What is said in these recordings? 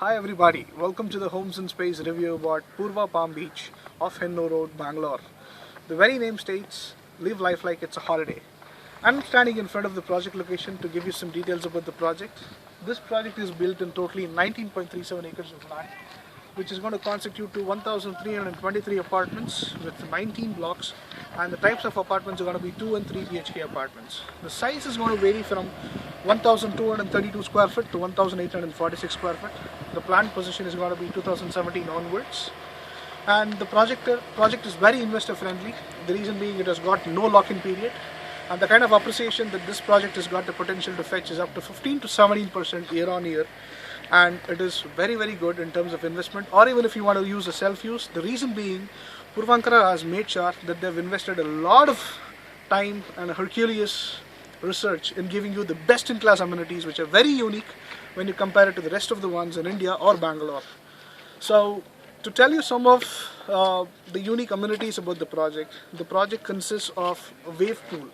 Hi everybody, welcome to the Homes and Space review about Purva Palm Beach off Henno Road, Bangalore. The very name states, live life like it's a holiday. I'm standing in front of the project location to give you some details about the project. This project is built in totally 19.37 acres of land, which is going to constitute to 1,323 apartments with 19 blocks, and the types of apartments are going to be 2 and 3 BHK apartments. The size is going to vary from 1,232 square foot to 1,846 square foot. The planned position is going to be 2017 onwards. And the project is very investor friendly. The reason being it has got no lock-in period. And the kind of appreciation that this project has got the potential to fetch is up to 15 to 17% year on year. And it is very good in terms of investment, or even if you want to use a self-use. The reason being, Puravankara has made sure that they've invested a lot of time and Herculeous research in giving you the best in class amenities, which are very unique when you compare it to the rest of the ones in India or Bangalore. So to tell you some of the unique amenities about the project consists of a wave pool.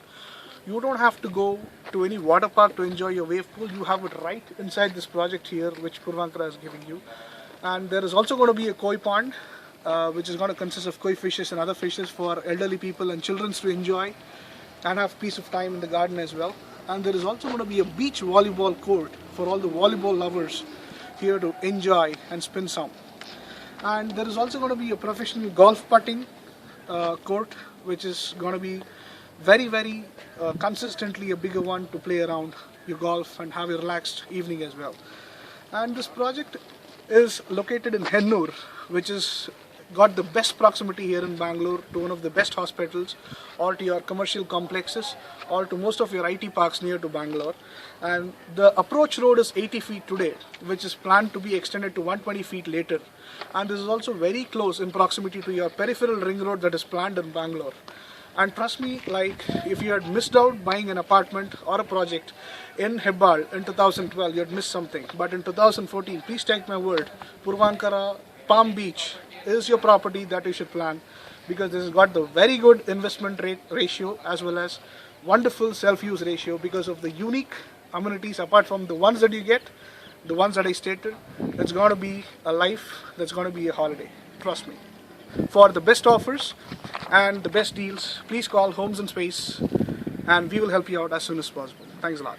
You don't have to go to any water park to enjoy your wave pool. You have it right inside this project here, which Puravankara is giving you. And there is also going to be a koi pond, which is going to consist of koi fishes and other fishes for elderly people and children to enjoy and have peace of time in the garden as well. And there is also going to be a beach volleyball court for all the volleyball lovers here to enjoy and spin some. And there is also going to be a professional golf putting court, which is going to be very consistently a bigger one to play around your golf and have a relaxed evening as well. And this project is located in Hennur, which is got the best proximity here in Bangalore to one of the best hospitals, or to your commercial complexes, or to most of your IT parks near to Bangalore. And the approach road is 80 feet today, which is planned to be extended to 120 feet later. And this is also very close in proximity to your peripheral ring road that is planned in Bangalore. And trust me, like if you had missed out buying an apartment or a project in Hebbal in 2012, you had missed something. But in 2014, please take my word, Puravankara Palm Beach is your property that you should plan, because this has got the very good investment rate ratio as well as wonderful self-use ratio because of the unique amenities apart from the ones that you get, the ones that I stated. It's going to be a life that's going to be a holiday. Trust me. For the best offers and the best deals, please call Homes and Space and we will help you out as soon as possible. Thanks a lot.